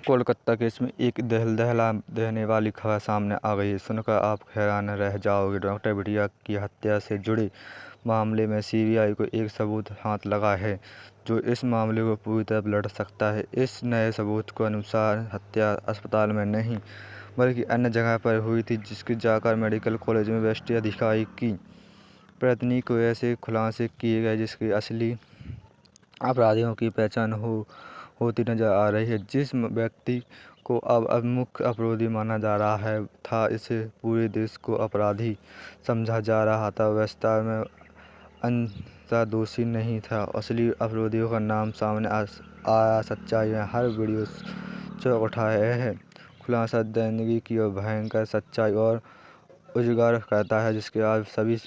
Kolkata case में एक दहला देने वाली खबर सामने आ गई है। सुनकर आप हैरान रह जाओगे। डॉक्टर बिटिया की हत्या से जुड़े मामले में सीबीआई को एक सबूत हाथ लगा है जो इस मामले को पूरी तरह पलट सकता है। इस नए सबूत के अनुसार हत्या अस्पताल में नहीं बल्कि अन्य जगह पर हुई थी, जिसकी जाकर मेडिकल कॉलेज में वेस्टी अधिकारी की पत्नी को ऐसे खुलासे किए गए जिसके असली अपराधियों की पहचान होती नजर आ रही है। जिस व्यक्ति को अब मुख्य अपराधी माना जा रहा है था, इसे पूरे देश को अपराधी समझा जा रहा था, वास्तव में अंततः दोषी नहीं था। असली अपराधियों का नाम सामने आया, सच्चाई में हर वीडियो चौंक उठाया है। खुलासा जिंदगी की और भयंकर सच्चाई और उजागर करता है जिसके आज सभी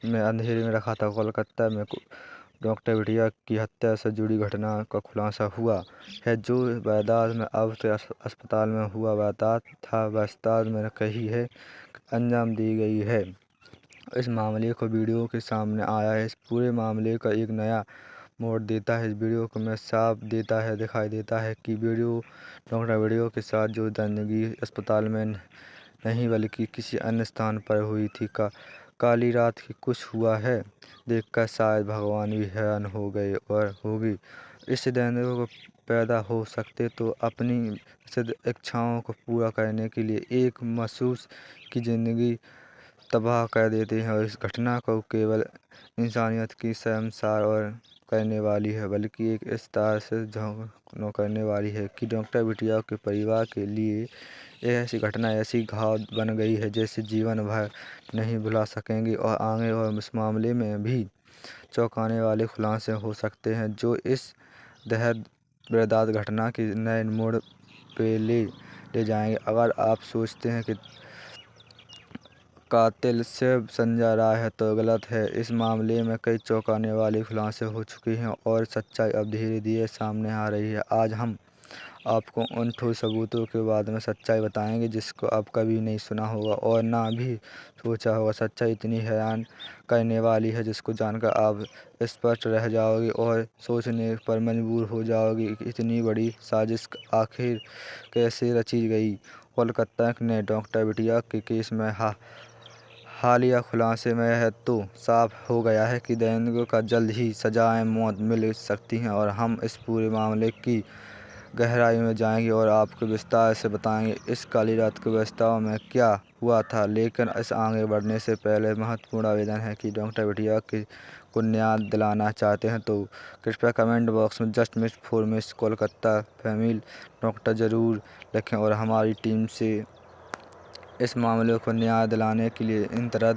में अंधेरे में रखा था। कोलकाता में डॉक्टर बिटिया की हत्या से जुड़ी घटना का खुलासा हुआ है। जो वारदात में अब तक अस्पताल में हुआ वारदात था, वास्तव में कही है अंजाम दी गई है। इस मामले को वीडियो के सामने आया है, इस पूरे मामले का एक नया मोड़ देता है। इस वीडियो को में साफ दिखाई देता है कि डॉक्टर बिटिया के साथ जो जिंदगी अस्पताल में नहीं बल्कि किसी अन्य स्थान पर हुई थी। काली रात की कुछ हुआ है देखकर शायद भगवान भी हैरान हो गए और होगी। इस जिंदगी को पैदा हो सकते तो अपनी सिद्ध इच्छाओं को पूरा करने के लिए एक मासूस की जिंदगी तबाह कर देते हैं। और इस घटना को केवल इंसानियत की शर्मसार और करने वाली है, बल्कि एक इस तरह से झोंकने करने वाली है कि डॉक्टर बिटिया के परिवार के लिए ऐसी घटना ऐसी घाव बन गई है जैसे जीवन भर नहीं भुला सकेंगे। और आगे और इस मामले में भी चौंकाने वाले खुलासे हो सकते हैं जो इस दर्दनाक घटना के नए मोड़ पे ले जाएंगे। अगर आप सोचते हैं कि कातिल सिर्फ संजय राय है तो गलत है। इस मामले में कई चौंकाने वाले खुलासे हो चुके हैं और सच्चाई अब धीरे धीरे सामने आ रही है। आज हम आपको उन ठोस सबूतों के बाद में सच्चाई बताएंगे जिसको आप कभी नहीं सुना होगा और ना भी सोचा होगा। सच्चाई इतनी हैरान करने वाली है जिसको जानकर आप स्पष्ट रह जाओगे और सोचने पर मजबूर हो जाओगे कि इतनी बड़ी साजिश आखिर कैसे रची गई। कोलकाता ने डॉक्टर बिटिया के केस में हालिया खुलासे में है तो साफ हो गया है कि दंगों का जल्द ही सजाएं मौत मिल सकती हैं। और हम इस पूरे मामले की गहराई में जाएंगे और आपको विस्तार से बताएंगे इस काली रात के वास्तव में क्या हुआ था। लेकिन इस आगे बढ़ने से पहले महत्वपूर्ण आवेदन है कि डॉक्टर बिटिया को न्याय दिलाना चाहते हैं तो कृपया कमेंट बॉक्स में just miss for miss Kolkata family doctor ज़रूर लिखें। और हमारी टीम से इस मामले को न्याय दिलाने के लिए निरंतर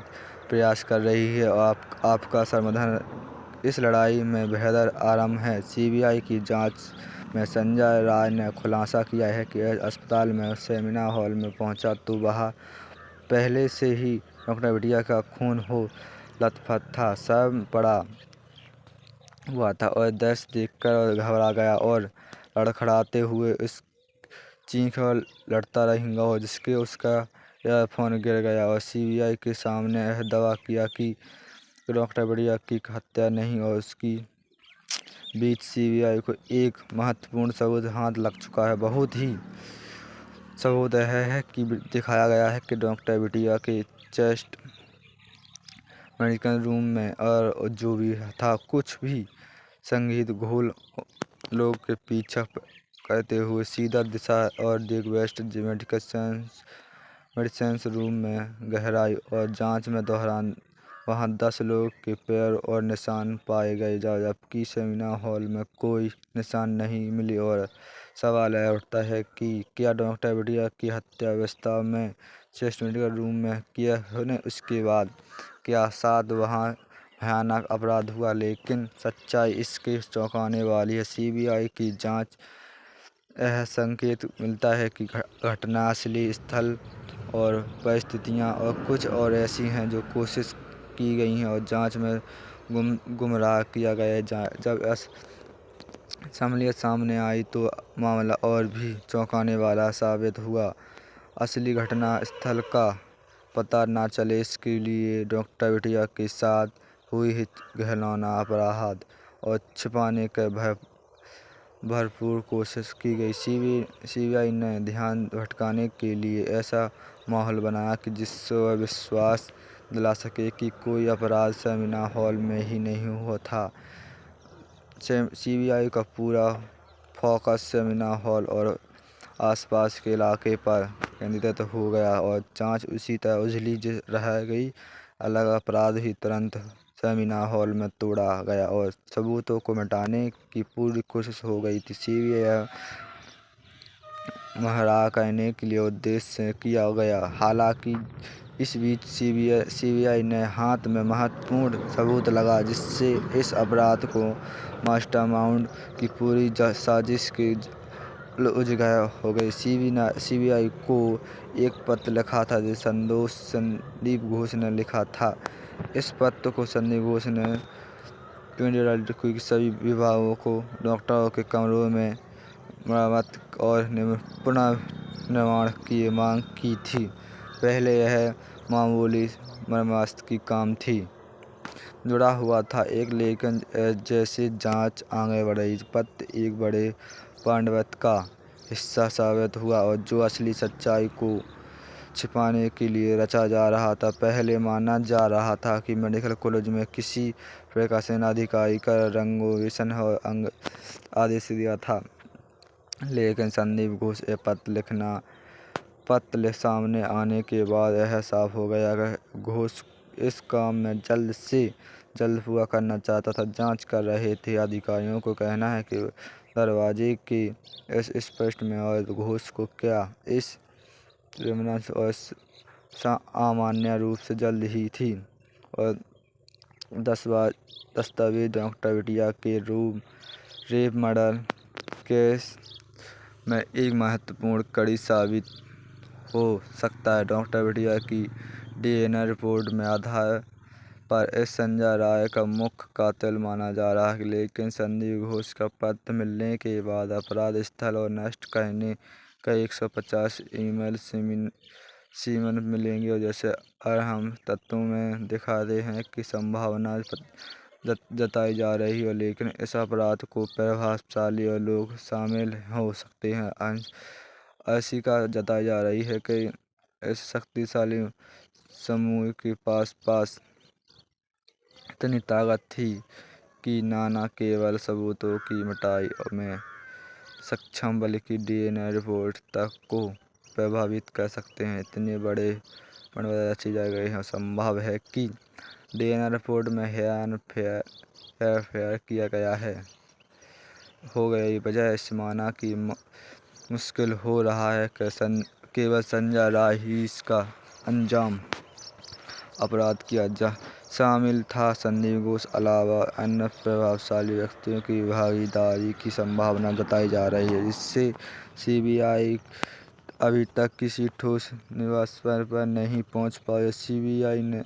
प्रयास कर रही है और आपका समर्थन इस लड़ाई में बेहतर आराम है। सीबीआई की जांच में संजय राय ने खुलासा किया है कि अस्पताल में सेमिनार हॉल में पहुंचा तो वहां पहले से ही डॉक्टर बिटिया का खून हो लथपथ था, शर्म पड़ा हुआ था और दर्द देखकर घबरा गया और लड़खड़ाते हुए इस चीख और लड़ता रहेगा और जिसके उसका ईयरफोन गिर गया और सीबीआई के सामने यह दावा किया कि डॉक्टर बिटिया की हत्या नहीं और उसकी बीच सीबीआई को एक महत्वपूर्ण सबूत हाथ लग चुका है। बहुत ही सबूत यह है कि दिखाया गया है कि डॉक्टर बिटिया के चेस्ट मेडिकल रूम में और जो भी था कुछ भी संगीत घोल लोग के पीछा करते हुए सीधा दिशा और देख वेस्ट मेडिसिन रूम में गहराई और जांच में दौरान वहां 10 लोग के पैर और निशान पाए गए जबकि सेमिनार हॉल में कोई निशान नहीं मिले। और सवाल यह उठता है कि क्या डॉक्टर बिटिया की हत्या वास्तव में चेस्ट मेडिकल रूम में किया होने उसके बाद क्या साथ वहां भयानक अपराध हुआ। लेकिन सच्चाई इसके चौंकाने वाली है। सीबीआई की जांच यह संकेत मिलता है कि घटना असली स्थल और परिस्थितियां और कुछ और ऐसी हैं जो कोशिश की गई हैं और जांच में गुमराह किया गया है। जब असलियत सामने आई तो मामला और भी चौंकाने वाला साबित हुआ। असली घटना स्थल का पता न चले इसके लिए डॉक्टर बिटिया के साथ हुई घिनौना अपराध और छिपाने के भय भरपूर कोशिश की गई। सीबीआई ने ध्यान भटकाने के लिए ऐसा माहौल बनाया कि जिससे वह विश्वास दिला सके कि कोई अपराध सेमिनार हॉल में ही नहीं हुआ था। सीबीआई का पूरा फोकस सेमिनार हॉल और आसपास के इलाके पर केंद्रित हो गया और जांच उसी तरह उलझी रह गई। अलग अपराध ही तुरंत सेमिनार हॉल में तोड़ा गया और सबूतों को मिटाने की पूरी कोशिश हो गई थी। सीबीआई महरा करने के लिए उद्देश्य से किया गया। हालांकि इस बीच सीबीआई ने हाथ में महत्वपूर्ण सबूत लगा जिससे इस अपराध को मास्टरमाइंड की पूरी साजिश की उजागर हो गई। सीबीआई को एक पत्र लिखा था जो संदीप घोष ने लिखा था। इस पत्र को संदीप घोष ने के सभी विभागों को डॉक्टरों के कमरों में मरम्मत और पुनर्निर्माण की मांग की थी। पहले यह मामूली मरम्मत की काम थी जुड़ा हुआ था लेकिन जैसे जांच आगे बढ़ी पत्र एक बड़े पांडवत का हिस्सा साबित हुआ और जो असली सच्चाई को छिपाने के लिए रचा जा रहा था। पहले माना जा रहा था कि मेडिकल कॉलेज में किसी प्रकाशन अधिकारी का रंगोवेशन और आदेश दिया था, लेकिन संदीप घोष ये पत्र सामने आने के बाद यह साफ हो गया कि घोष इस काम में जल्द से जल्द पूरा करना चाहता था। जांच कर रहे थे अधिकारियों को कहना है कि दरवाजे के इस स्पष्ट में और घोष को क्या इस क्रिमिनल और सामान्य रूप से जल्द ही थी और दस्तावेज डॉक्टर बिटिया के रेप मर्डर केस में एक महत्वपूर्ण कड़ी साबित हो सकता है। डॉक्टर बिटिया की डीएनए रिपोर्ट में आधार पर इस संजय राय का मुख्य कातिल माना जा रहा है, लेकिन संदीप घोष का पत्र मिलने के बाद अपराध स्थल और नष्ट करने का 150 ईमेल सीमन मिलेंगे और जैसे अहम तत्वों में दिखाते हैं कि संभावना जताई जा रही है, लेकिन इस अपराध को प्रभावशाली और लोग शामिल हो सकते हैं। ऐसी का जताई जा रही है कि इस शक्तिशाली समूह के पास इतनी ताकत थी कि न केवल सबूतों की मिटाई में सक्षम बल्कि डीएनए रिपोर्ट तक को प्रभावित कर सकते हैं। इतने बड़े पंडे रची जा गई है। संभव है कि डीएनए रिपोर्ट में हेरफेर किया गया हो गई वजह से माना कि मुश्किल हो रहा है कि केवल संजय राय ही इसका अंजाम अपराध किया शामिल था। संदीप घोष अलावा अन्य प्रभावशाली व्यक्तियों की भागीदारी की संभावना जताई जा रही है, जिससे सीबीआई अभी तक किसी ठोस निष्कर्ष पर नहीं पहुंच पाई। सीबीआई ने